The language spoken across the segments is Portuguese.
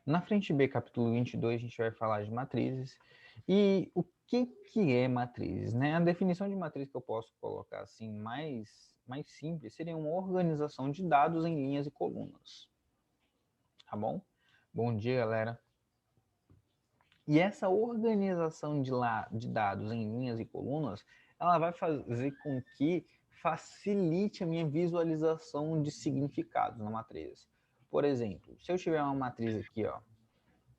Na frente B, capítulo 22, a gente vai falar de matrizes. E o que é matrizes, né? A definição de matriz que eu posso colocar assim mais simples seria uma organização de dados em linhas e colunas. Tá bom? Bom dia, galera. E essa organização de dados em linhas e colunas, ela vai fazer com que facilite a minha visualização de significados na matriz. Por exemplo, se eu tiver uma matriz aqui, ó,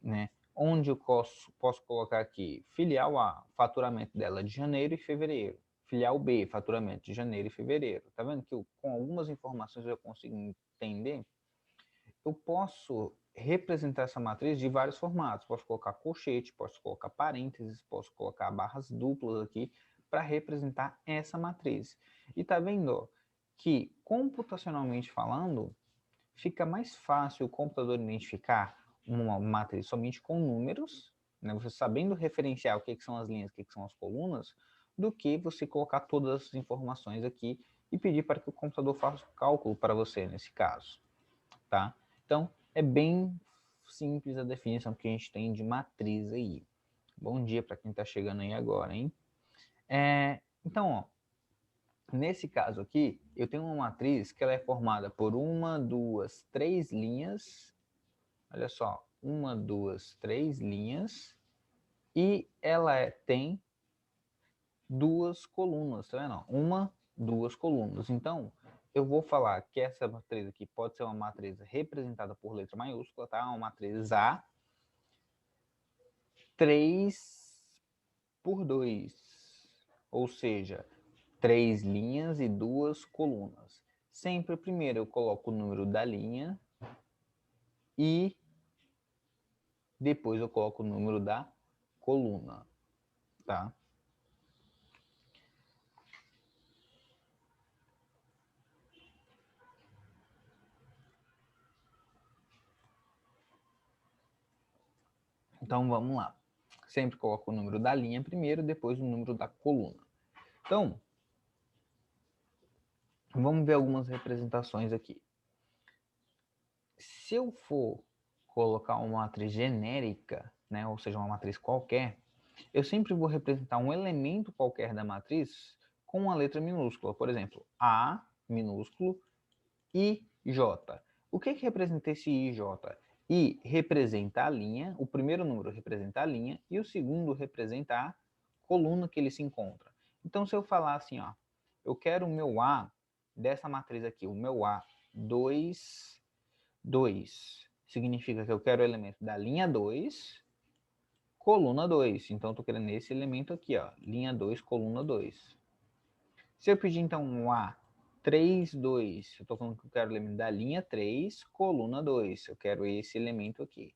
né, onde eu posso colocar aqui filial A, faturamento dela de janeiro e fevereiro. Filial B, faturamento de janeiro e fevereiro. Tá vendo que com algumas informações eu consigo entender? Eu posso representar essa matriz de vários formatos. Posso colocar colchete, posso colocar parênteses, posso colocar barras duplas aqui para representar essa matriz. E tá vendo que, computacionalmente falando, fica mais fácil o computador identificar uma matriz somente com números, né, você sabendo referenciar o que são as linhas, o que são as colunas, do que você colocar todas as informações aqui e pedir para que o computador faça o cálculo para você, nesse caso. Tá? Então, é bem simples a definição que a gente tem de matriz aí. Bom dia para quem está chegando aí agora, hein? Então, ó, nesse caso aqui, eu tenho uma matriz que ela é formada por uma, duas, três linhas. Olha só, uma, duas, três linhas. E ela tem duas colunas, tá vendo? Uma, duas colunas. Então, eu vou falar que essa matriz aqui pode ser uma matriz representada por letra maiúscula, tá? Uma matriz A, 3 por 2, ou seja, 3 linhas e 2 colunas. Sempre primeiro eu coloco o número da linha e depois eu coloco o número da coluna, tá? Então vamos lá. Sempre coloco o número da linha primeiro, depois o número da coluna. Então, vamos ver algumas representações aqui. Se eu for colocar uma matriz genérica, né, ou seja, uma matriz qualquer, eu sempre vou representar um elemento qualquer da matriz com uma letra minúscula. Por exemplo, A minúsculo, I, J. O que representa esse I, J? I representa a linha, o primeiro número representa a linha e o segundo representa a coluna que ele se encontra. Então, se eu falar assim, ó, eu quero o meu A dessa matriz aqui, o meu A 2, 2, significa que eu quero o elemento da linha 2, coluna 2. Então, eu estou querendo esse elemento aqui, ó, linha 2, coluna 2. Se eu pedir, então, um A 3, 2, eu estou falando que eu quero o elemento da linha 3, coluna 2. Eu quero esse elemento aqui.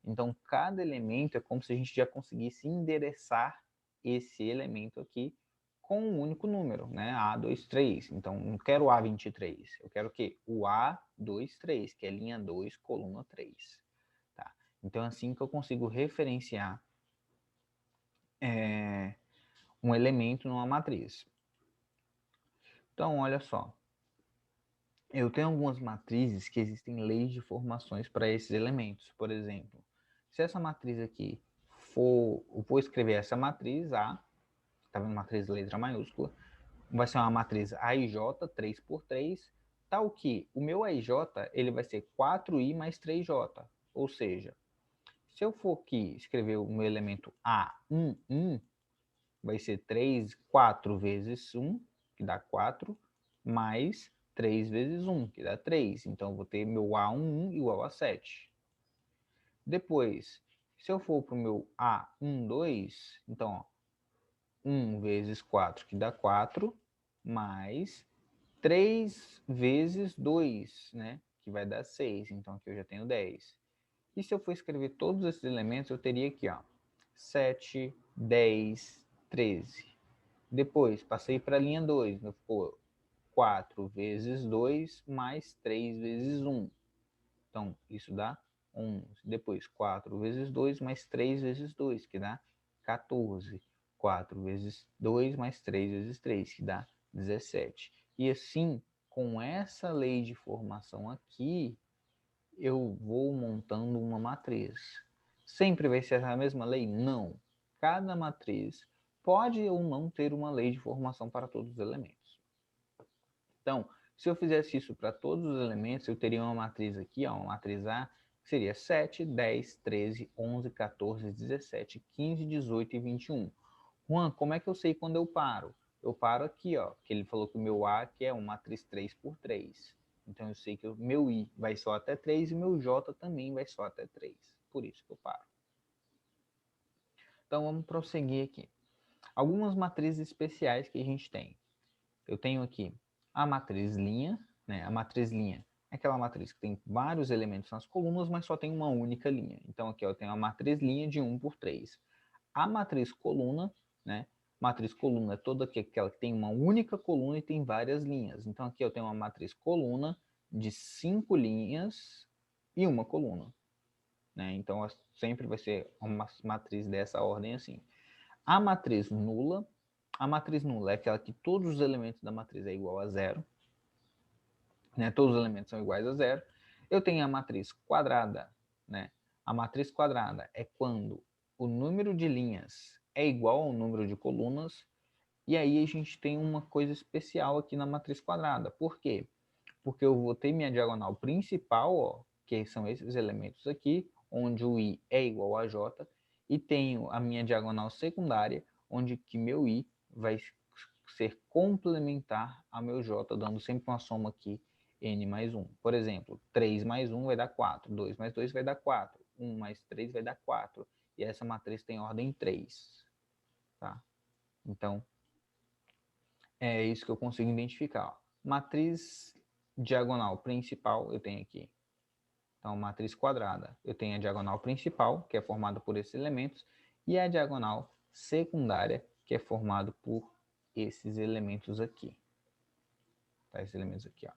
Então, cada elemento é como se a gente já conseguisse endereçar esse elemento aqui com um único número, né? A23. Então, não quero o A23. Eu quero o quê? O A23, que é linha 2, coluna 3. Tá? Então, é assim que eu consigo referenciar um elemento numa matriz. Então, olha só. Eu tenho algumas matrizes que existem leis de formações para esses elementos. Por exemplo, se essa matriz aqui for, eu vou escrever essa matriz A, tá vendo? Matriz letra maiúscula, vai ser uma matriz AIJ 3 por 3, tal que o meu AIJ ele vai ser 4i mais 3j. Ou seja, se eu for aqui escrever o meu elemento A11, vai ser 3, 4 vezes 1, que dá 4, mais 3 vezes 1, que dá 3. Então, eu vou ter meu A11 igual a 7. Depois, se eu for para o meu A12, então, ó, 1 vezes 4, que dá 4, mais 3 vezes 2, né, que vai dar 6. Então, aqui eu já tenho 10. E se eu for escrever todos esses elementos, eu teria aqui, ó, 7, 10, 13. Depois, passei para a linha 2, ficou 4 vezes 2 mais 3 vezes 1. Então, isso dá 11. Depois, 4 vezes 2 mais 3 vezes 2, que dá 14. 4 vezes 2 mais 3 vezes 3, que dá 17. E assim, com essa lei de formação aqui, eu vou montando uma matriz. Sempre vai ser a mesma lei? Não. Cada matriz pode ou não ter uma lei de formação para todos os elementos. Então, se eu fizesse isso para todos os elementos, eu teria uma matriz aqui, ó, uma matriz A, que seria 7, 10, 13, 11, 14, 17, 15, 18 e 21. Juan, como é que eu sei quando eu paro? Eu paro aqui, ó, que ele falou que o meu A aqui é uma matriz 3 por 3. Então eu sei que o meu I vai só até 3 e o meu J também vai só até 3. Por isso que eu paro. Então vamos prosseguir aqui. Algumas matrizes especiais que a gente tem. Eu tenho aqui a matriz linha, né? A matriz linha é aquela matriz que tem vários elementos nas colunas, mas só tem uma única linha. Então aqui eu tenho a matriz linha de 1 por 3. A matriz coluna, né? Matriz coluna é toda aquela que tem uma única coluna e tem várias linhas. Então aqui eu tenho uma matriz coluna de 5 linhas e uma coluna, né? Então sempre vai ser uma matriz dessa ordem assim. A matriz nula é aquela que todos os elementos da matriz é igual a zero, né? Todos os elementos são iguais a zero. Eu tenho a matriz quadrada, né? A matriz quadrada é quando o número de linhas é igual ao número de colunas, e aí a gente tem uma coisa especial aqui na matriz quadrada. Por quê? Porque eu vou ter minha diagonal principal, ó, que são esses elementos aqui, onde o i é igual a j, e tenho a minha diagonal secundária, onde que meu i vai ser complementar a meu j, dando sempre uma soma aqui, n mais 1. Por exemplo, 3 mais 1 vai dar 4, 2 mais 2 vai dar 4, 1 mais 3 vai dar 4, e essa matriz tem ordem 3. Tá? Então, é isso que eu consigo identificar. Ó. Matriz diagonal principal, eu tenho aqui. Então, matriz quadrada, eu tenho a diagonal principal, que é formada por esses elementos, e a diagonal secundária, que é formada por esses elementos aqui. Tá? Esses elementos aqui, ó.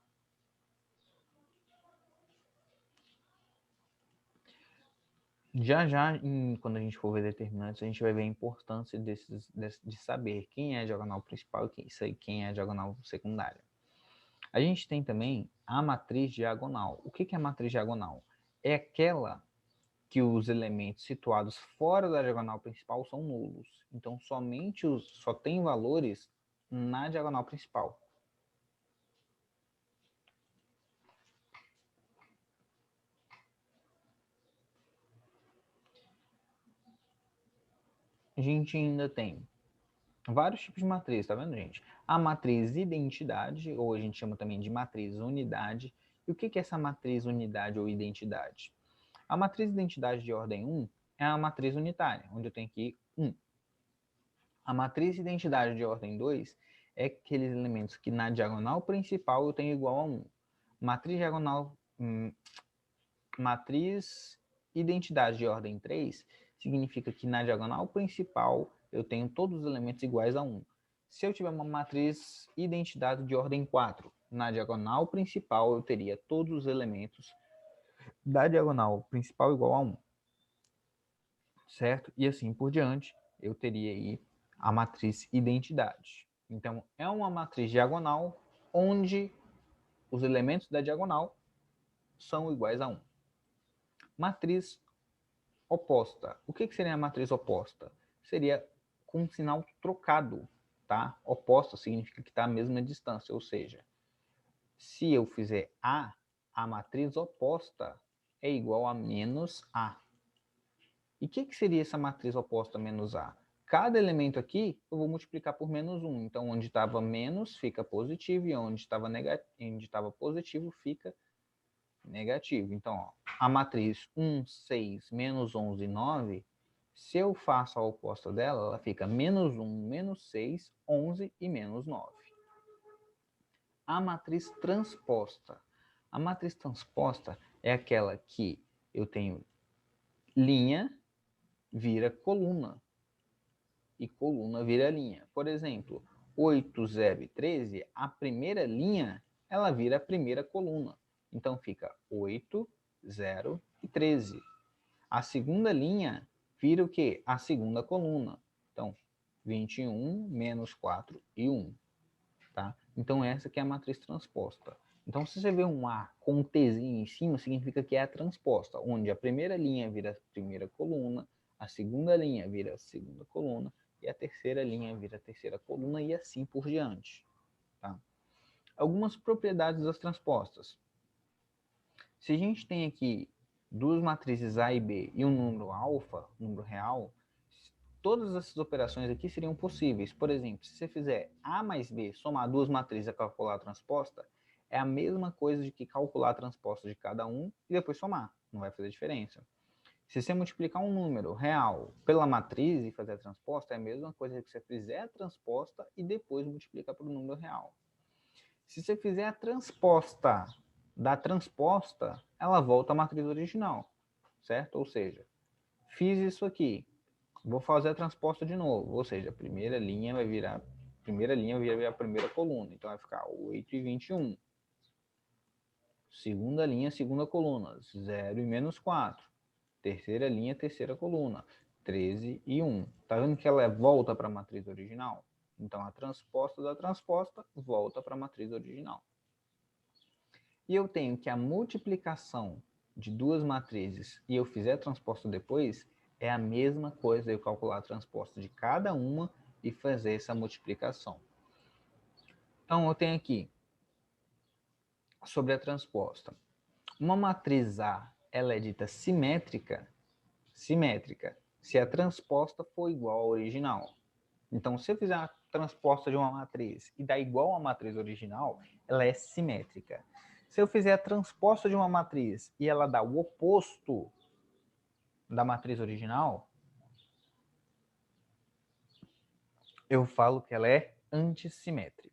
Já, quando a gente for ver determinantes, a gente vai ver a importância de saber quem é a diagonal principal e quem é a diagonal secundária. A gente tem também a matriz diagonal. O que é a matriz diagonal? É aquela que os elementos situados fora da diagonal principal são nulos. Então, só tem valores na diagonal principal. A gente ainda tem vários tipos de matriz, tá vendo, gente? A matriz identidade, ou a gente chama também de matriz unidade. E o que é essa matriz unidade ou identidade? A matriz identidade de ordem 1 é a matriz unitária, onde eu tenho aqui 1. A matriz identidade de ordem 2 é aqueles elementos que na diagonal principal eu tenho igual a 1. Matriz identidade de ordem 3 significa que na diagonal principal eu tenho todos os elementos iguais a 1. Se eu tiver uma matriz identidade de ordem 4, na diagonal principal eu teria todos os elementos da diagonal principal igual a 1. Certo? E assim por diante, eu teria aí a matriz identidade. Então, é uma matriz diagonal onde os elementos da diagonal são iguais a 1. Matriz oposta. O que seria a matriz oposta? Seria com um sinal trocado, tá? Oposta significa que está à mesma distância, ou seja, se eu fizer a matriz oposta é igual a menos A. E o que seria essa matriz oposta a menos A? Cada elemento aqui eu vou multiplicar por menos 1. Então, onde estava menos fica positivo e onde estava positivo fica negativo. Então, ó, a matriz 1, 6, menos 11, 9, se eu faço a oposta dela, ela fica menos 1, menos 6, 11 e menos 9. A matriz transposta. A matriz transposta é aquela que eu tenho linha vira coluna e coluna vira linha. Por exemplo, 8, 0 e 13, a primeira linha ela vira a primeira coluna. Então fica 8, 0 e 13. A segunda linha vira o quê? A segunda coluna. Então, 21, menos 4 e 1. Tá? Então, essa que é a matriz transposta. Então, se você vê um A com um Tzinho em cima, significa que é a transposta, onde a primeira linha vira a primeira coluna, a segunda linha vira a segunda coluna, e a terceira linha vira a terceira coluna, e assim por diante. Tá? Algumas propriedades das transpostas. Se a gente tem aqui duas matrizes A e B e um número alfa, número real, todas essas operações aqui seriam possíveis. Por exemplo, se você fizer A mais B, somar duas matrizes e calcular a transposta, é a mesma coisa de que calcular a transposta de cada um e depois somar. Não vai fazer diferença. Se você multiplicar um número real pela matriz e fazer a transposta, é a mesma coisa que você fizer a transposta e depois multiplicar pelo número real. Se você fizer a transposta da transposta, ela volta à matriz original, certo? Ou seja, fiz isso aqui, vou fazer a transposta de novo, ou seja, a primeira linha vai virar a primeira coluna, então vai ficar 8 e 21. Segunda linha, segunda coluna, 0 e menos 4. Terceira linha, terceira coluna, 13 e 1. Tá vendo que ela volta para a matriz original? Então, a transposta da transposta volta para a matriz original. E eu tenho que a multiplicação de duas matrizes e eu fizer a transposta depois, é a mesma coisa eu calcular a transposta de cada uma e fazer essa multiplicação. Então, eu tenho aqui, sobre a transposta, uma matriz A, ela é dita simétrica, se a transposta for igual à original. Então, se eu fizer a transposta de uma matriz e dá igual à matriz original, ela é simétrica. Se eu fizer a transposta de uma matriz e ela dá o oposto da matriz original, eu falo que ela é antissimétrica.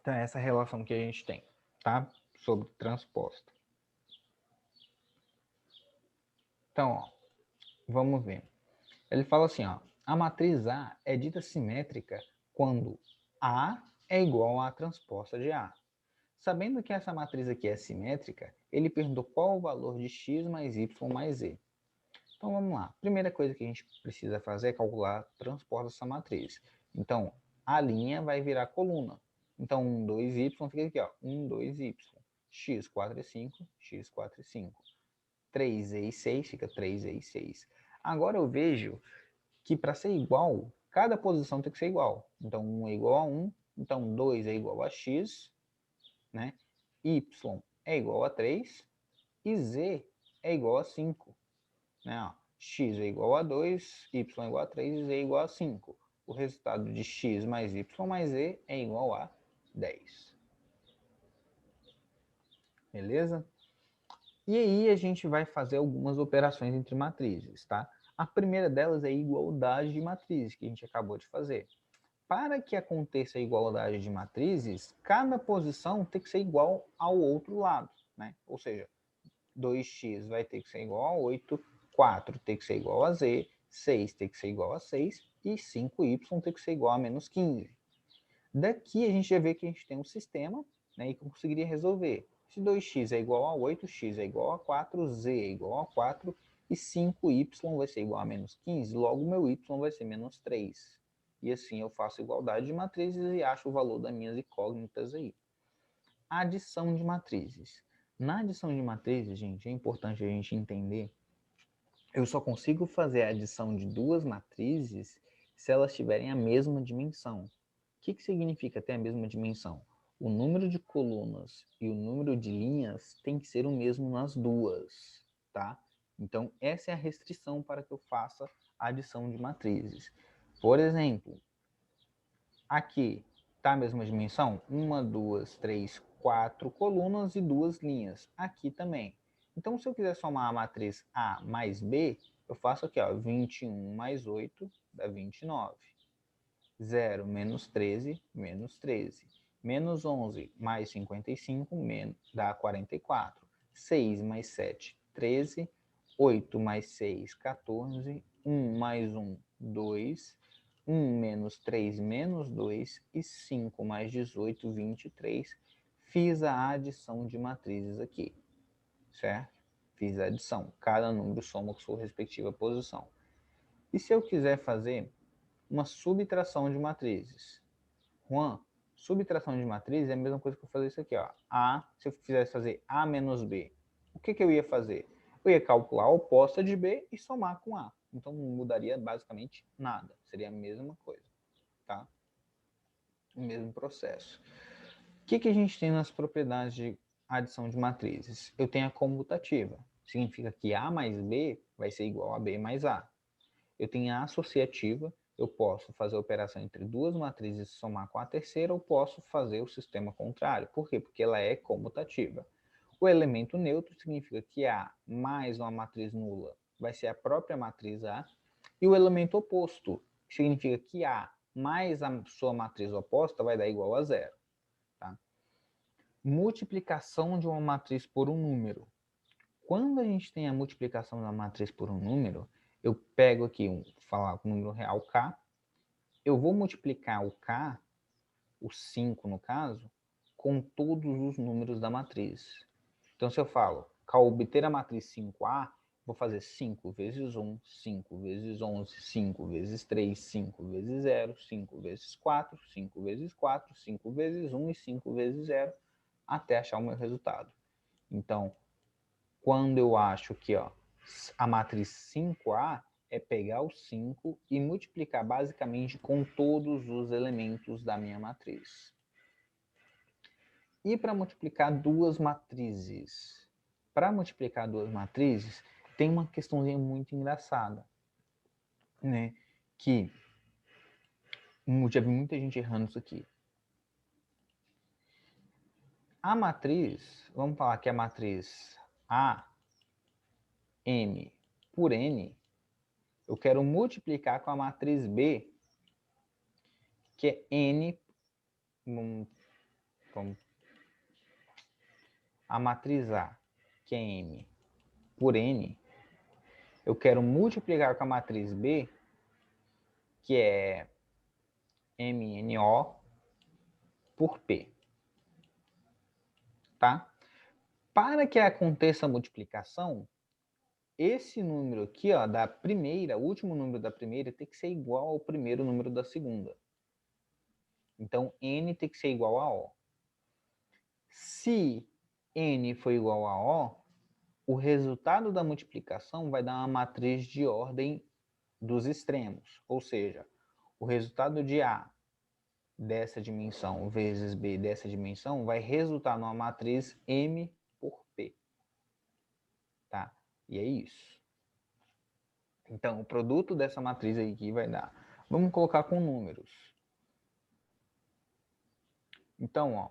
Então, é essa relação que a gente tem, tá? Sobre transposta. Então, ó, vamos ver. Ele fala assim, ó, a matriz A é dita simétrica quando A é igual à transposta de A. Sabendo que essa matriz aqui é simétrica, ele perguntou qual o valor de x mais y mais z. Então vamos lá. Primeira coisa que a gente precisa fazer é calcular a transposta dessa matriz. Então a linha vai virar coluna. Então 1, 2y fica aqui, ó. 1, 2y. X, 4 e 5, x, 4 e 5. 3e e 6 fica 3e e 6. Agora eu vejo que para ser igual, cada posição tem que ser igual. Então 1 é igual a 1, então 2 é igual a x, né? Y é igual a 3 e Z é igual a 5. Né? Ó, x é igual a 2, y é igual a 3 e Z é igual a 5. O resultado de x mais y mais z é igual a 10. Beleza? E aí a gente vai fazer algumas operações entre matrizes, tá? A primeira delas é a igualdade de matrizes, que a gente acabou de fazer. Para que aconteça a igualdade de matrizes, cada posição tem que ser igual ao outro lado, né? Ou seja, 2x vai ter que ser igual a 8, 4 tem que ser igual a z, 6 tem que ser igual a 6 e 5y tem que ser igual a menos 15. Daqui a gente já vê que a gente tem um sistema, né, e conseguiria resolver. Se 2x é igual a 8, x é igual a 4, z é igual a 4 e 5y vai ser igual a menos 15, logo meu y vai ser menos 3. E assim eu faço igualdade de matrizes e acho o valor das minhas incógnitas aí. Adição de matrizes. Na adição de matrizes, gente, é importante a gente entender, eu só consigo fazer a adição de duas matrizes se elas tiverem a mesma dimensão. O que significa ter a mesma dimensão? O número de colunas e o número de linhas tem que ser o mesmo nas duas, tá? Então, essa é a restrição para que eu faça a adição de matrizes. Por exemplo, aqui está a mesma dimensão? 1, 2, 3, 4 colunas e 2 linhas. Aqui também. Então, se eu quiser somar a matriz A mais B, eu faço aqui, ó, 21 mais 8 dá 29. 0 menos 13, menos 13. Menos 11 mais 55 dá 44. 6 mais 7, 13. 8 mais 6, 14. 1 mais 1, 2. 1 menos 3, menos 2. E 5 mais 18, 23. Fiz a adição de matrizes aqui, certo? Fiz a adição. Cada número soma com sua respectiva posição. E se eu quiser fazer uma subtração de matrizes? Juan, Subtração de matriz é a mesma coisa que eu fazer isso aqui, ó. A, se eu quisesse fazer A menos B, o que eu ia fazer? Eu ia calcular a oposta de B e somar com A. Então não mudaria basicamente nada. Seria a mesma coisa, tá? O mesmo processo. O que a gente tem nas propriedades de adição de matrizes? Eu tenho a comutativa. Significa que A mais B vai ser igual a B mais A. Eu tenho a associativa. Eu posso fazer a operação entre duas matrizes e somar com a terceira, ou posso fazer o sistema contrário. Por quê? Porque ela é comutativa. O elemento neutro significa que A mais uma matriz nula vai ser a própria matriz A. E o elemento oposto significa que A mais a sua matriz oposta vai dar igual a zero. Tá? Multiplicação de uma matriz por um número. Quando a gente tem a multiplicação da matriz por um número, eu pego aqui, falar o número real K, eu vou multiplicar o K, o 5 no caso, com todos os números da matriz. Então, se eu falo, para obter a matriz 5A, vou fazer 5 vezes 1, 5 vezes 11, 5 vezes 3, 5 vezes 0, 5 vezes 4, 5 vezes 4, 5 vezes 1 e 5 vezes 0, até achar o meu resultado. Então, quando eu acho que a matriz 5A é pegar o 5 e multiplicar basicamente com todos os elementos da minha matriz. E para multiplicar duas matrizes? Para multiplicar duas matrizes, tem uma questãozinha muito engraçada, né? Que já vi muita gente errando isso aqui. A matriz, vamos falar que a matriz A, M por N, eu quero multiplicar com a matriz B, que é N, a matriz A, que é M por N, eu quero multiplicar com a matriz B, que é MNO por P. Tá? Para que aconteça a multiplicação, esse número aqui, ó, da primeira, o último número da primeira, tem que ser igual ao primeiro número da segunda. Então, N tem que ser igual a O. Se N for igual a O, o resultado da multiplicação vai dar uma matriz de ordem dos extremos. Ou seja, o resultado de A dessa dimensão vezes B dessa dimensão vai resultar numa matriz M por P. Tá? E é isso. Então, o produto dessa matriz aí que vai dar. Vamos colocar com números. Então, ó,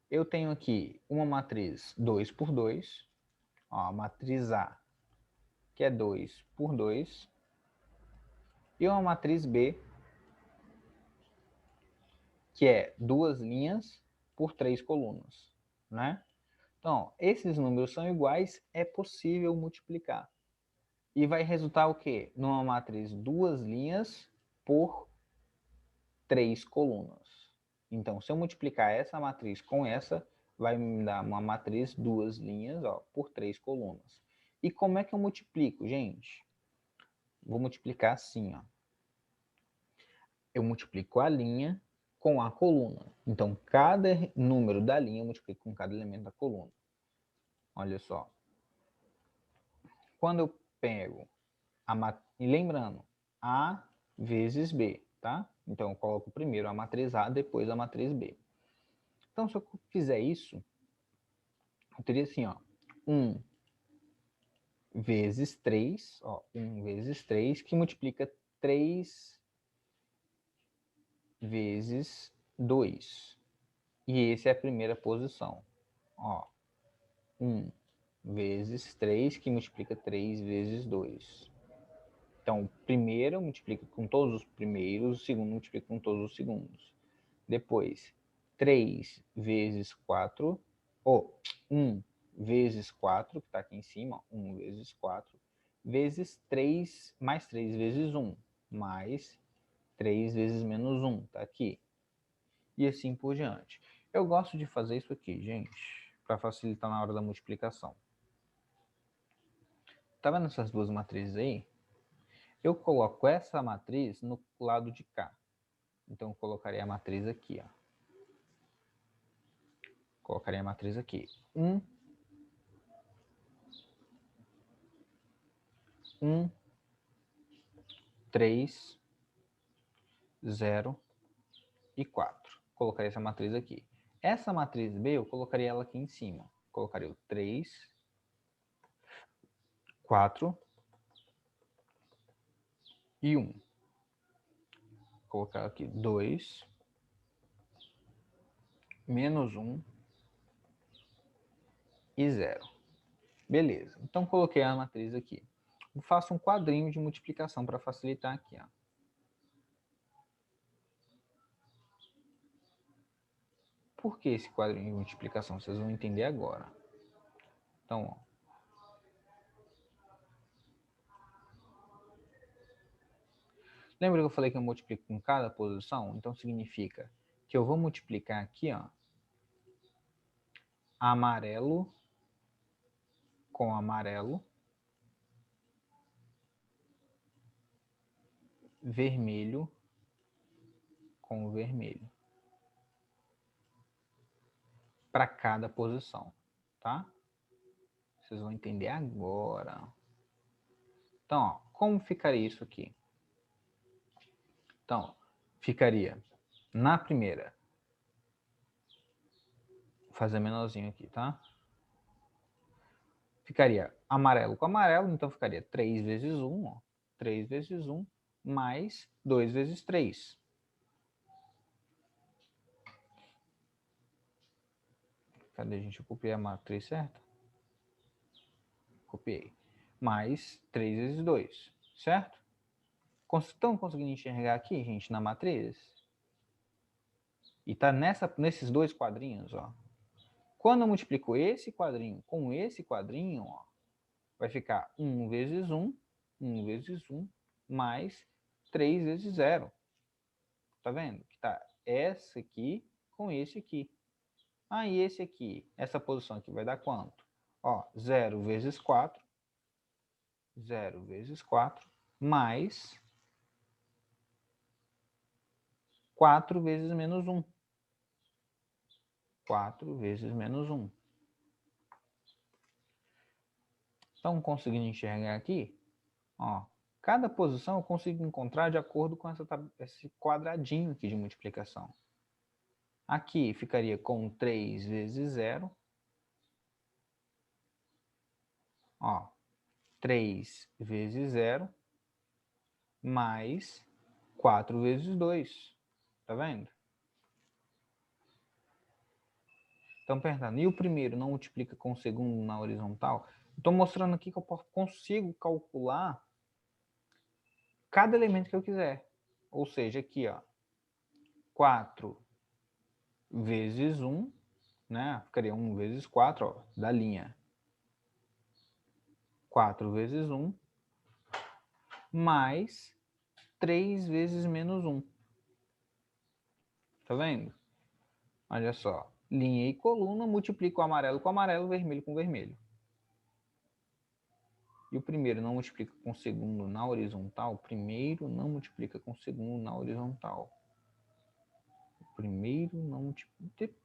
eu tenho aqui uma matriz 2 por 2, ó, a matriz A, que é 2 por 2, e uma matriz B, que é 2 linhas por 3 colunas, né? Então, esses números são iguais, é possível multiplicar. E vai resultar o quê? Numa matriz 2 linhas por 3 colunas. Então, se eu multiplicar essa matriz com essa, vai me dar uma matriz 2 linhas, ó, por 3 colunas. E como é que eu multiplico, gente? Vou multiplicar assim, ó. Eu multiplico a linha com a coluna. Então, cada número da linha eu multiplico com cada elemento da coluna. Olha só. Quando eu pego e lembrando, A vezes B, tá? Então, eu coloco primeiro a matriz A, depois a matriz B. Então, se eu fizer isso, eu teria assim, ó, 1 vezes 3, ó, 1 vezes 3, que multiplica 3 vezes 2. E essa é a primeira posição. Ó, 1 vezes 3, que multiplica 3 vezes 2. Então, o primeiro multiplica com todos os primeiros, o segundo multiplica com todos os segundos. Depois, 3 vezes 4, ou 1 vezes 4, que está aqui em cima, 1 vezes 4, vezes 3, mais 3 vezes 1, mais 3 vezes menos 1, está aqui. E assim por diante. Eu gosto de fazer isso aqui, gente, para facilitar na hora da multiplicação. Tá vendo essas duas matrizes aí? Eu coloco essa matriz no lado de cá. Então, eu colocaria a matriz aqui, ó. Colocaria a matriz aqui. 1, 1, 3, 0 e 4. Colocaria essa matriz aqui. Essa matriz B, eu colocaria ela aqui em cima. Colocaria o 3, 4 e 1. Vou colocar aqui 2, menos 1 e 0. Beleza. Então, coloquei a matriz aqui. Eu faço um quadrinho de multiplicação para facilitar aqui. Ó. Por que esse quadrinho de multiplicação? Vocês vão entender agora. Então, ó. Lembra que eu falei que eu multiplico com cada posição? Então, significa que eu vou multiplicar aqui, ó, amarelo com amarelo, vermelho com vermelho, para cada posição, tá? Vocês vão entender agora. Então, ó, como ficaria isso aqui? Então, ficaria na primeira, vou fazer menorzinho aqui, tá? Ficaria amarelo com amarelo, então ficaria 3 vezes 1, ó, 3 vezes 1, mais 2 vezes 3. Cadê, gente? Eu copiei a matriz certa? Copiei. Mais 3 vezes 2, certo? Estão conseguindo enxergar aqui, gente, na matriz? E tá nesses dois quadrinhos, ó. Quando eu multiplico esse quadrinho com esse quadrinho, ó, vai ficar 1 vezes 1, 1 vezes 1, mais 3 vezes 0. Tá vendo? Que tá essa aqui com esse aqui. Ah, e esse aqui, essa posição aqui vai dar quanto? Ó, 0 vezes 4, 0 vezes 4, mais 4 vezes menos 1. 4 vezes menos 1. Estão conseguindo enxergar aqui? Ó, cada posição eu consigo encontrar de acordo com esse quadradinho aqui de multiplicação. Aqui ficaria com 3 vezes 0. Ó, 3 vezes 0 mais 4 vezes 2. Tá vendo? Estão perguntando, e o primeiro não multiplica com o segundo na horizontal? Estou mostrando aqui que eu consigo calcular cada elemento que eu quiser. Ou seja, aqui, ó, 4 vezes 1, né? Ficaria 1 vezes 4, ó, da linha. 4 vezes 1, mais 3 vezes menos 1. Tá vendo? Olha só. Linha e coluna, multiplico o amarelo com amarelo, vermelho com vermelho. E o primeiro não multiplica com o segundo na horizontal. O primeiro não multiplica com o segundo na horizontal. O primeiro não multiplica...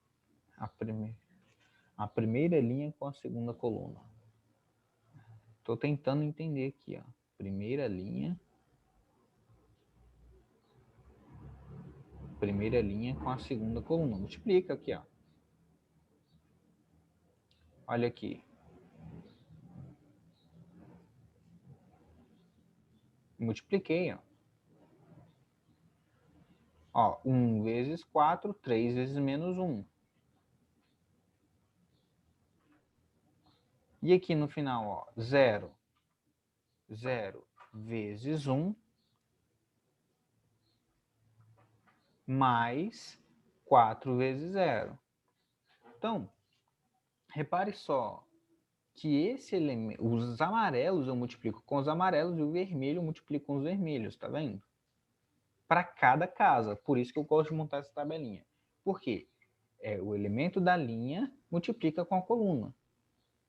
A primeira linha com a segunda coluna. Estou tentando entender aqui, ó. Primeira linha com a segunda coluna. Multiplica aqui, ó. Olha aqui. Multipliquei, ó. Ó, 1 vezes 4, 3 vezes menos 1. E aqui no final, ó, 0. 0 vezes 1 mais 4 vezes 0. Então, repare só que esse elemento, os amarelos eu multiplico com os amarelos e o vermelho eu multiplico com os vermelhos, tá vendo? Para cada casa. Por isso que eu gosto de montar essa tabelinha. Por quê? O elemento da linha multiplica com a coluna.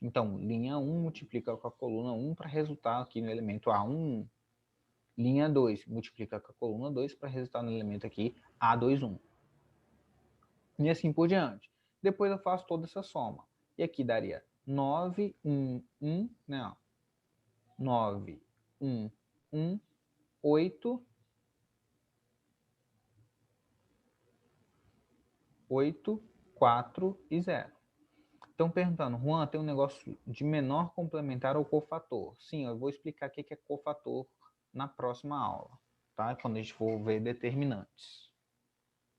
Então, linha 1 multiplica com a coluna 1 para resultar aqui no elemento A1. Linha 2 multiplica com a coluna 2 para resultar no elemento aqui A21. E assim por diante. Depois eu faço toda essa soma. E aqui daria 9, 1, 1, né? Ó. 9, 1, 1, 8, 8, 4 e 0. Estão perguntando, Juan, tem um negócio de menor complementar ou cofator? Sim, eu vou explicar o que é cofator na próxima aula, tá? Quando a gente for ver determinantes,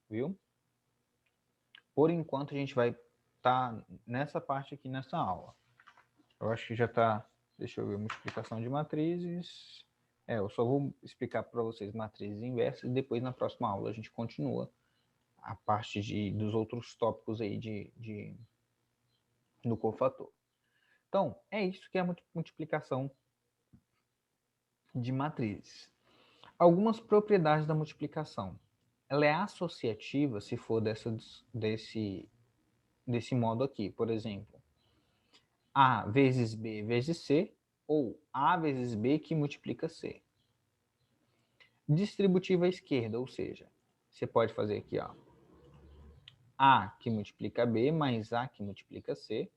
viu? Por enquanto a gente vai estar nessa parte aqui nessa aula. Eu acho que já está, deixa eu ver, multiplicação de matrizes. Eu só vou explicar para vocês matrizes inversas e depois na próxima aula a gente continua a parte dos outros tópicos aí do cofator. Então, é isso que é a multiplicação de matrizes. Algumas propriedades da multiplicação. Ela é associativa se for desse modo aqui. Por exemplo, A vezes B vezes C, ou A vezes B que multiplica C. Distributiva à esquerda, ou seja, você pode fazer aqui, ó, A que multiplica B mais A que multiplica C,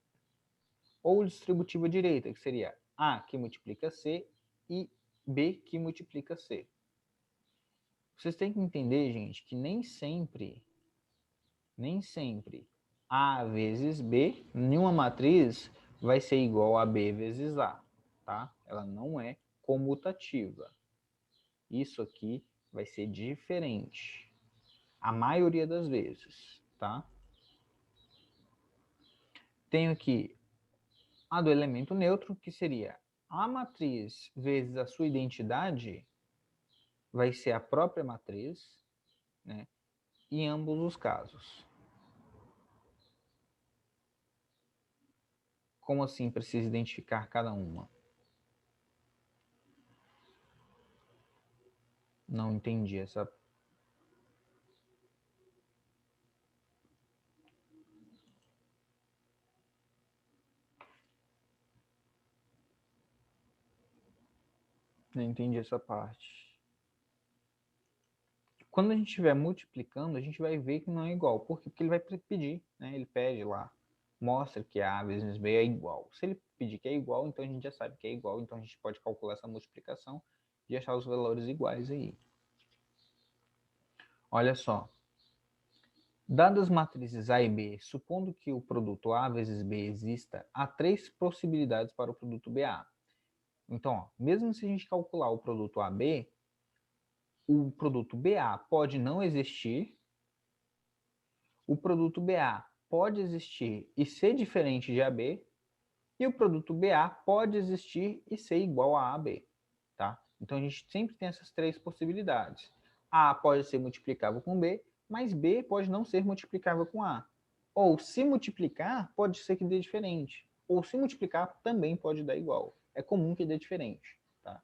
ou distributiva à direita, que seria A que multiplica C e B que multiplica C. Vocês têm que entender, gente, que nem sempre A vezes B, nenhuma matriz vai ser igual a B vezes A, tá? Ela não é comutativa. Isso aqui vai ser diferente. A maioria das vezes, tá? Tenho aqui a do elemento neutro, que seria a matriz vezes a sua identidade, vai ser a própria matriz, né? Em ambos os casos. Como assim precisa identificar cada uma? Não entendi essa. Não entendi essa parte. Quando a gente estiver multiplicando, a gente vai ver que não é igual. Por quê? Porque ele vai pedir, né? Ele pede lá, mostra que A vezes B é igual. Se ele pedir que é igual, então a gente já sabe que é igual, então a gente pode calcular essa multiplicação e achar os valores iguais aí. Olha só. Dadas as matrizes A e B, supondo que o produto A vezes B exista, há três possibilidades para o produto BA. Então, ó, mesmo se a gente calcular o produto AB, o produto BA pode não existir, o produto BA pode existir e ser diferente de AB, e o produto BA pode existir e ser igual a AB. Tá? Então a gente sempre tem essas três possibilidades. A pode ser multiplicável com B, mas B pode não ser multiplicável com A. Ou se multiplicar, pode ser que dê diferente. Ou se multiplicar, também pode dar igual. É comum que dê diferente. Tá?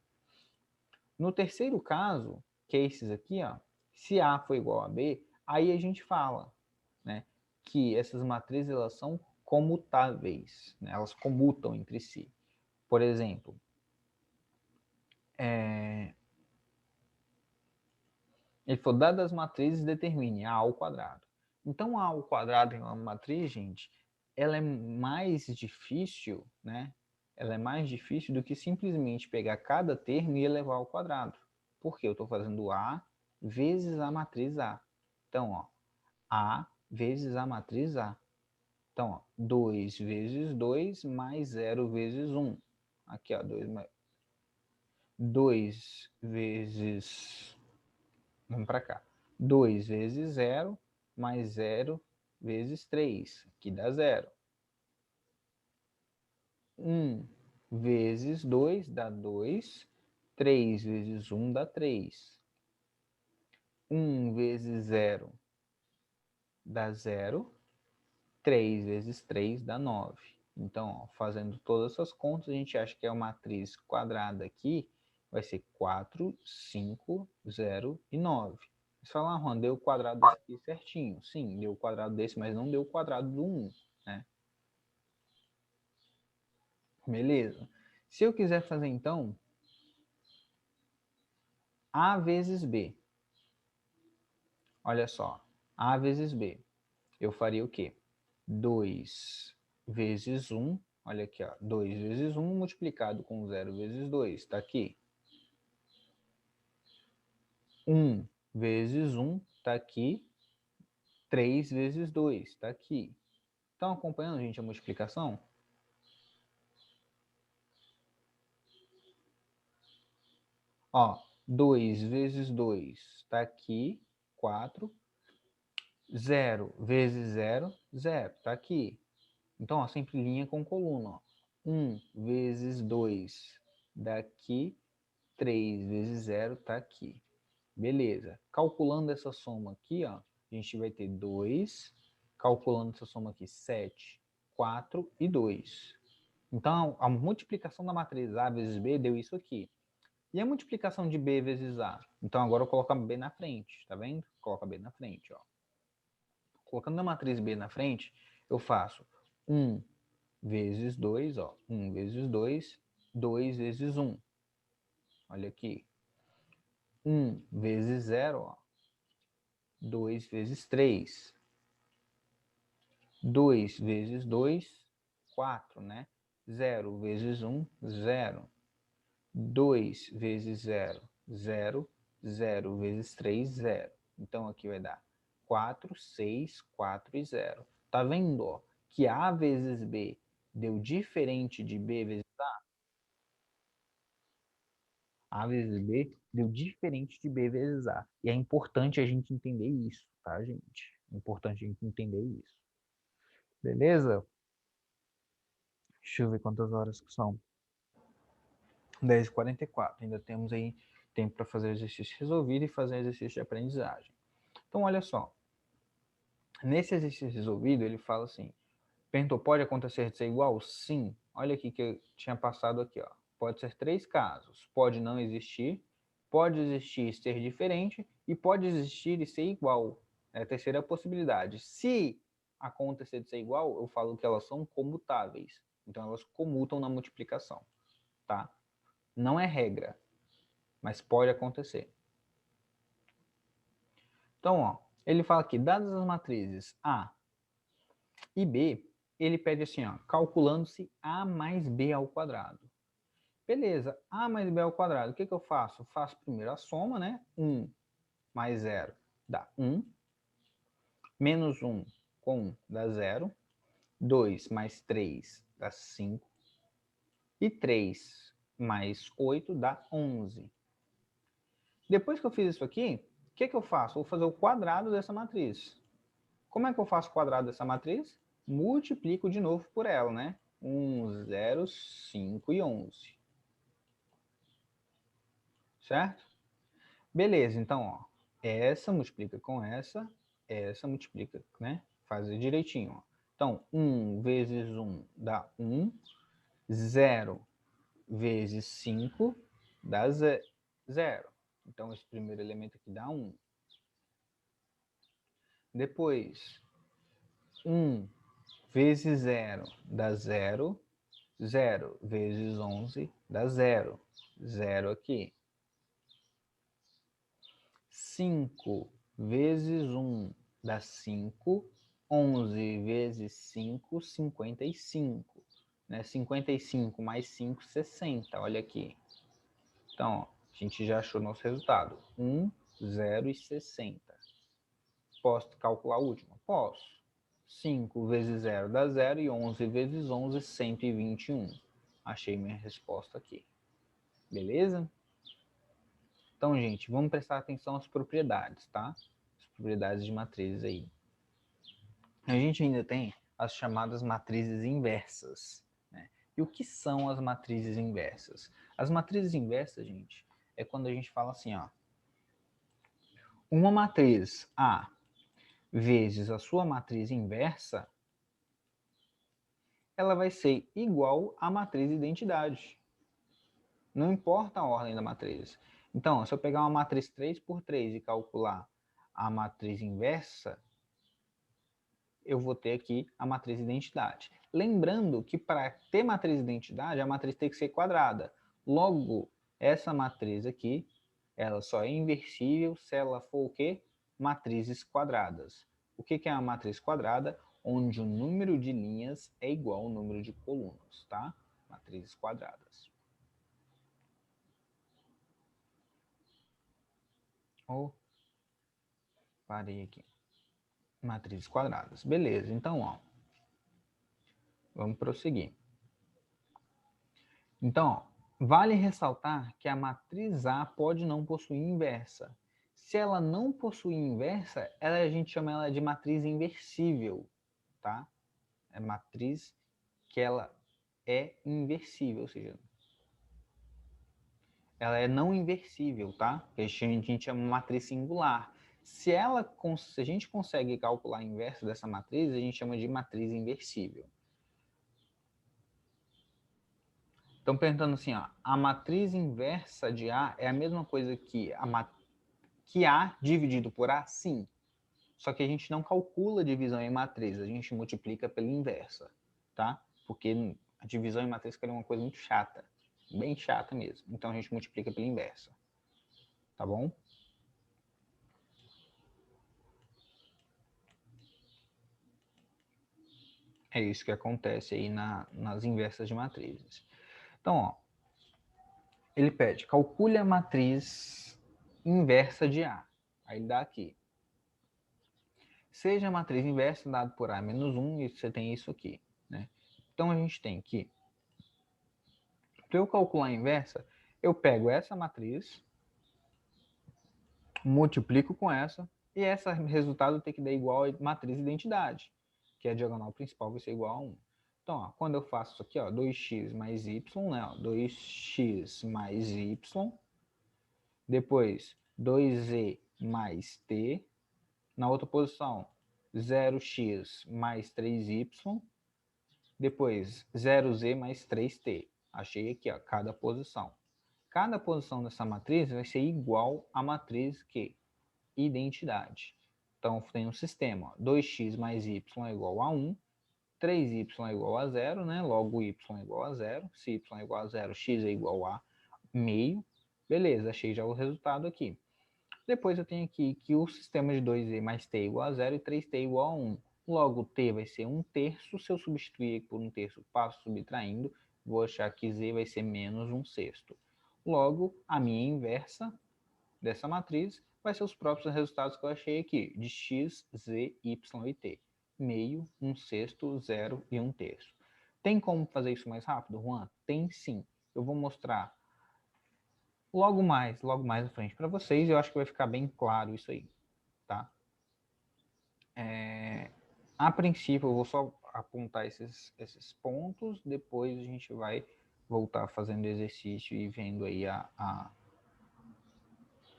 No terceiro caso, que é esses aqui, ó, se A for igual a B, aí a gente fala, né, que essas matrizes elas são comutáveis, né, elas comutam entre si. Por exemplo, ele falou, dadas as matrizes, determine A ao quadrado. Então, A ao quadrado em uma matriz, gente, ela é mais difícil, né? Ela é mais difícil do que simplesmente pegar cada termo e elevar ao quadrado. Porque eu estou fazendo A vezes a matriz A. Então, ó, A vezes a matriz A. Então, ó, 2 vezes 2 mais 0 vezes 1. Aqui, ó, 2 vezes... Vamos para cá. 2 vezes 0 mais 0 vezes 3. Aqui dá 0. 1 vezes 2 dá 2. 3 vezes 1 dá 3. 1 vezes 0 dá 0. 3 vezes 3 dá 9. Então, ó, fazendo todas essas contas, a gente acha que a matriz quadrada aqui vai ser 4, 5, 0 e 9. Você fala, Juan, deu o quadrado desse aqui certinho. Sim, deu o quadrado desse, mas não deu o quadrado do 1. Né? Beleza. Se eu quiser fazer, então, A vezes B. Olha só, A vezes B. Eu faria o quê? 2 vezes 1, olha aqui, ó, 2 vezes 1 multiplicado com 0 vezes 2, está aqui. 1 vezes 1 está aqui, 3 vezes 2 está aqui. Estão acompanhando, gente, a multiplicação? Ó, 2 vezes 2 está aqui, 4. 0 vezes 0, 0, está aqui. Então, ó, sempre linha com coluna. Ó. 1 vezes 2 daqui, 3 vezes 0 está aqui. Beleza. Calculando essa soma aqui, ó, a gente vai ter 2. Calculando essa soma aqui, 7, 4 e 2. Então, a multiplicação da matriz A vezes B deu isso aqui. E a multiplicação de B vezes A? Então, agora eu coloco a B na frente, tá vendo? Coloca B na frente, ó. Colocando a matriz B na frente, eu faço 1 vezes 2, ó. 1 vezes 2, 2 vezes 1. Olha aqui. 1 vezes 0, ó. 2 vezes 3. 2 vezes 2, 4, né? 0 vezes 1, 0. 2 vezes 0, 0. 0 vezes 3, 0. Então, aqui vai dar 4, 6, 4 e 0. Tá vendo, ó, que A vezes B deu diferente de B vezes A? A vezes B deu diferente de B vezes A. E é importante a gente entender isso, tá, gente? É importante a gente entender isso. Beleza? Deixa eu ver quantas horas que são. 10h44. Ainda temos aí tempo para fazer o exercício resolvido e fazer o exercício de aprendizagem. Então, olha só. Nesse exercício resolvido, ele fala assim, perguntou, pode acontecer de ser igual? Sim. Olha aqui que eu tinha passado aqui, ó. Pode ser 3 casos. Pode não existir, pode existir e ser diferente, e pode existir e ser igual. É a terceira possibilidade. Se acontecer de ser igual, eu falo que elas são comutáveis. Então, elas comutam na multiplicação, tá? Não é regra, mas pode acontecer. Então, ó, ele fala aqui, dadas as matrizes A e B, ele pede assim, ó, calculando-se A mais B ao quadrado. Beleza, A mais B ao quadrado, o que eu faço? Faço primeiro a soma, né? 1 mais 0 dá 1. Menos 1 com 1 dá 0. 2 mais 3 dá 5. E 3 mais 8 dá 11. Depois que eu fiz isso aqui, o que eu faço? Vou fazer o quadrado dessa matriz. Como é que eu faço o quadrado dessa matriz? Multiplico de novo por ela, né? 1, 0, 5 e 11. Certo? Beleza, então, ó, essa multiplica com essa multiplica, né? Faz direitinho, ó. Então, 1 vezes 1 dá 1, 0 vezes 5 dá 0. Então, esse primeiro elemento aqui dá 1. Depois, 1 vezes 0 dá 0. 0 vezes 11 dá 0. 0 aqui. 5 vezes 1 dá 5. 11 vezes 5, 55. Né? 55 mais 5, 60. Olha aqui. Então, ó, a gente já achou nosso resultado. 1, 0 e 60. Posso calcular o último? Posso. 5 vezes 0 dá 0 e 11 vezes 11, 121. Achei minha resposta aqui. Beleza? Então, gente, vamos prestar atenção às propriedades, tá? As propriedades de matrizes aí. A gente ainda tem as chamadas matrizes inversas, né? E o que são as matrizes inversas? As matrizes inversas, gente, é quando a gente fala assim, ó. Uma matriz A vezes a sua matriz inversa, ela vai ser igual à matriz identidade. Não importa a ordem da matriz. Então, se eu pegar uma matriz 3 por 3 e calcular a matriz inversa, eu vou ter aqui a matriz identidade. Lembrando que para ter matriz identidade, a matriz tem que ser quadrada. Logo, essa matriz aqui, ela só é inversível se ela for o quê? Matrizes quadradas. O que é uma matriz quadrada? onde o número de linhas é igual ao número de colunas, tá? Matrizes quadradas. Parei aqui. Matrizes quadradas. Beleza, então, ó, vamos prosseguir. Então, ó, vale ressaltar que a matriz A pode não possuir inversa. Se ela não possui inversa, a gente chama ela de matriz inversível, tá? É matriz que ela é inversível, ou seja, ela é não inversível, tá? A gente chama matriz singular. Se a gente consegue calcular a inversa dessa matriz, a gente chama de matriz inversível. Estão perguntando assim, ó, a matriz inversa de A é a mesma coisa que A dividido por A? Sim. Só que a gente não calcula a divisão em matriz, a gente multiplica pela inversa, tá? Porque a divisão em matriz é uma coisa muito chata, bem chata mesmo. Então a gente multiplica pela inversa, tá bom? É isso que acontece aí nas inversas de matrizes. Então, ó, ele pede, calcule a matriz inversa de A. Aí ele dá aqui. Seja a matriz inversa dado por A menos 1, e você tem isso aqui, né? Então a gente tem que, para eu calcular a inversa, eu pego essa matriz, multiplico com essa, e esse resultado tem que dar igual a matriz identidade, que a diagonal principal vai ser igual a 1. Então, ó, quando eu faço isso aqui, ó, 2x mais y, né, ó, 2x mais y, depois 2z mais t, na outra posição 0x mais 3y, depois 0z mais 3t. Achei aqui, ó, cada posição. Cada posição dessa matriz vai ser igual à matriz que? Identidade. Então, tem um sistema, ó, 2x mais y é igual a 1, 3y é igual a 0, né? Logo y é igual a 0, se y é igual a 0, x é igual a meio. Beleza, achei já o resultado aqui. Depois eu tenho aqui que o sistema de 2z mais t é igual a 0 e 3t é igual a 1. Logo, t vai ser 1/3. Se eu substituir por 1/3, passo subtraindo, vou achar que z vai ser menos 1/6. Logo, a minha inversa dessa matriz vai ser os próprios resultados que eu achei aqui, de x, z, y e t. Meio, 1/6, 0 e 1/3. Tem como fazer isso mais rápido, Juan? Tem sim. Eu vou mostrar logo mais à frente para vocês, eu acho que vai ficar bem claro isso aí, tá? A princípio, eu vou só apontar esses pontos, depois a gente vai voltar fazendo exercício e vendo aí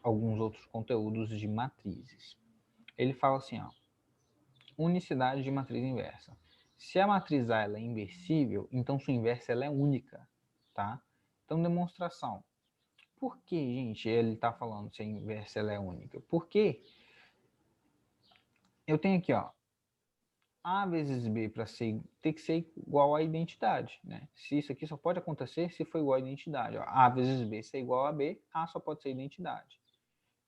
alguns outros conteúdos de matrizes. Ele fala assim, ó, unicidade de matriz inversa. Se a matriz A ela é inversível, então sua inversa ela é única, tá? Então, demonstração. Por que, gente, ele está falando se a inversa ela é única? Porque eu tenho aqui, ó, A vezes B para ter que ser igual à identidade, né? Se isso aqui só pode acontecer se for igual à identidade. Ó, A vezes B ser igual a B, A só pode ser identidade.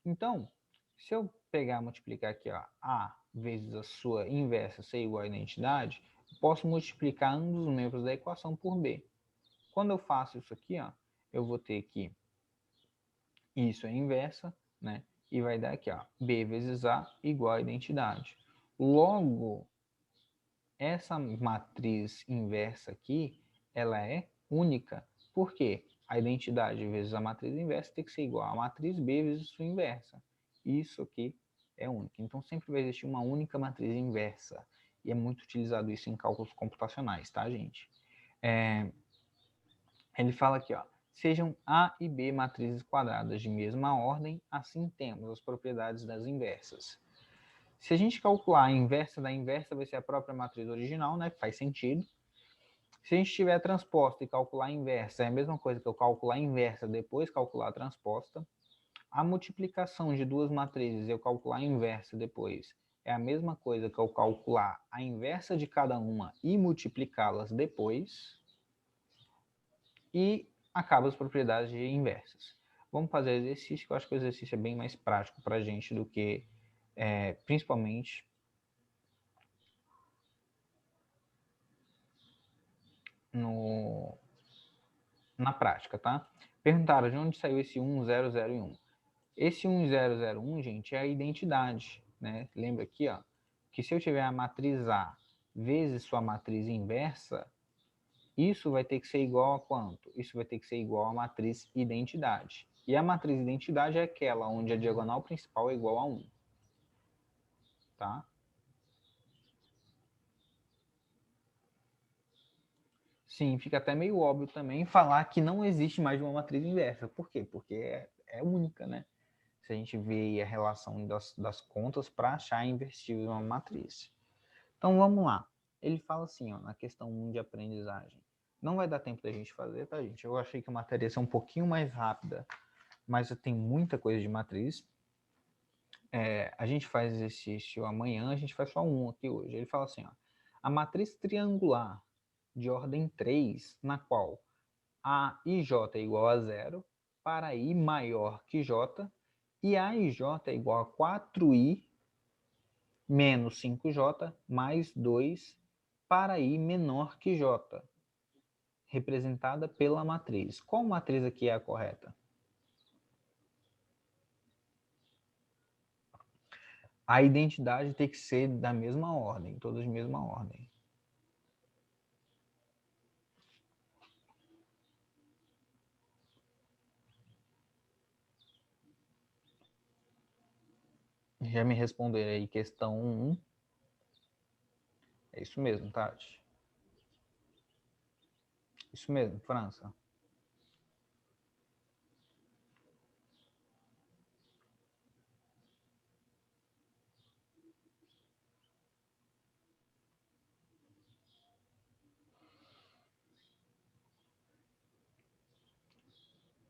Então, se eu pegar e multiplicar aqui, ó, A vezes a sua inversa ser igual à identidade, posso multiplicar um dos membros da equação por B. Quando eu faço isso aqui, ó, eu vou ter que isso é inversa, né? E vai dar aqui, ó, B vezes A igual à identidade. Logo, essa matriz inversa aqui, ela é única. Por quê? A identidade vezes a matriz inversa tem que ser igual a matriz B vezes sua inversa. Isso aqui é único. Então, sempre vai existir uma única matriz inversa. E é muito utilizado isso em cálculos computacionais, tá, gente? Ele fala aqui, ó, sejam A e B matrizes quadradas de mesma ordem, assim temos as propriedades das inversas. Se a gente calcular a inversa da inversa, vai ser a própria matriz original, né? Faz sentido. Se a gente tiver transposta e calcular a inversa, é a mesma coisa que eu calcular a inversa, depois calcular a transposta. A multiplicação de duas matrizes, eu calcular a inversa depois, é a mesma coisa que eu calcular a inversa de cada uma e multiplicá-las depois. E acaba as propriedades de inversas. Vamos fazer exercício, que eu acho que o exercício é bem mais prático para a gente do que, principalmente, na prática, tá? Perguntaram de onde saiu esse 1, 0, 0 e 1. Esse 1, 0, 0, 1, gente, é a identidade, né? Lembra aqui, ó, que se eu tiver a matriz A vezes sua matriz inversa, isso vai ter que ser igual a quanto? Isso vai ter que ser igual à matriz identidade. E a matriz identidade é aquela onde a diagonal principal é igual a 1. Tá? Sim, fica até meio óbvio também falar que não existe mais uma matriz inversa. Por quê? Porque é única, né? Se a gente vê a relação das contas para achar inversível uma matriz. Então vamos lá. Ele fala assim, ó, na questão 1 de aprendizagem. Não vai dar tempo da gente fazer, tá, gente? Eu achei que a matéria ia ser um pouquinho mais rápida, mas tem muita coisa de matriz. A gente faz exercício amanhã, a gente faz só um aqui hoje. Ele fala assim, ó, a matriz triangular de ordem 3, na qual a e j é igual a 0, para i maior que j, e a e j é igual a 4i menos 5j mais 2 para i menor que j, representada pela matriz. Qual matriz aqui é a correta? A identidade tem que ser da mesma ordem, todas de mesma ordem. Já me responderam aí questão 1. É isso mesmo, Tati. Isso mesmo, França.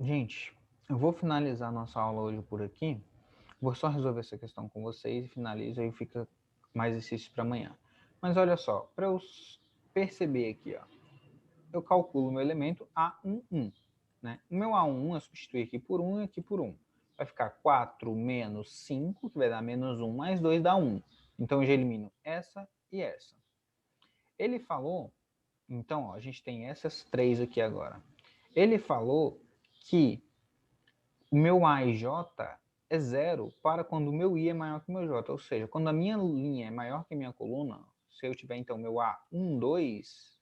Gente, eu vou finalizar nossa aula hoje por aqui. Vou só resolver essa questão com vocês e finalizo, aí fica mais exercício para amanhã. Mas olha só, para eu perceber aqui, ó, eu calculo o meu elemento A11. Né? O meu A11 eu substituir aqui por 1 e aqui por 1. Vai ficar 4 menos 5, que vai dar menos 1, mais 2 dá 1. Então eu já elimino essa e essa. Ele falou, então, ó, a gente tem essas três aqui agora. Ele falou que o meu A e J é zero para quando o meu I é maior que o meu J. Ou seja, quando a minha linha é maior que a minha coluna, se eu tiver então meu A1, 2,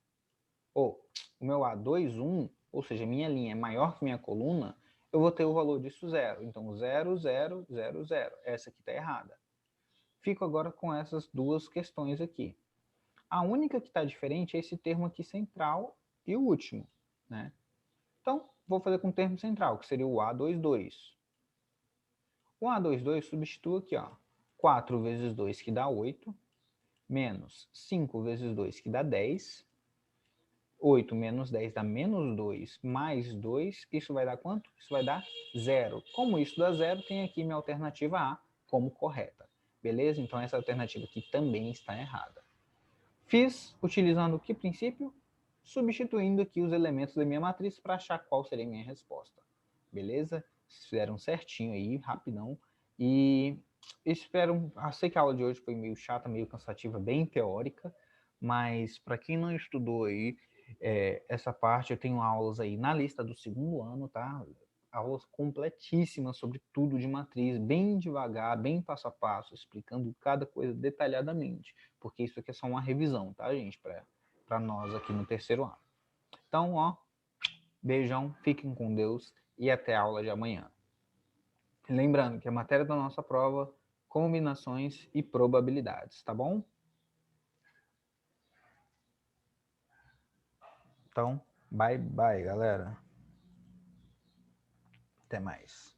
ou o meu A2, 1, ou seja, minha linha é maior que minha coluna, eu vou ter o valor disso zero. Então, 0, 0, 0, 0. Essa aqui está errada. Fico agora com essas duas questões aqui. A única que está diferente é esse termo aqui central e o último. Né? Então, vou fazer com o termo central, que seria o A22. O A22 substitua aqui, ó, 4 vezes 2, que dá 8, menos 5 vezes 2, que dá 10. 8 menos 10 dá menos 2, mais 2, isso vai dar quanto? Isso vai dar 0. Como isso dá 0, tem aqui minha alternativa A como correta. Beleza? Então essa alternativa aqui também está errada. Fiz utilizando que princípio? Substituindo aqui os elementos da minha matriz para achar qual seria a minha resposta. Beleza? Vocês fizeram certinho aí, rapidão. E espero... sei que a aula de hoje foi meio chata, meio cansativa, bem teórica, mas para quem não estudou aí, essa parte eu tenho aulas aí na lista do segundo ano, tá? Aulas completíssimas sobre tudo de matriz, bem devagar, bem passo a passo, explicando cada coisa detalhadamente, porque isso aqui é só uma revisão, tá, gente, para nós aqui no terceiro ano. Então, ó, beijão, fiquem com Deus e até a aula de amanhã. Lembrando que a matéria da nossa prova, combinações e probabilidades, tá bom? Então, bye bye, galera. Até mais.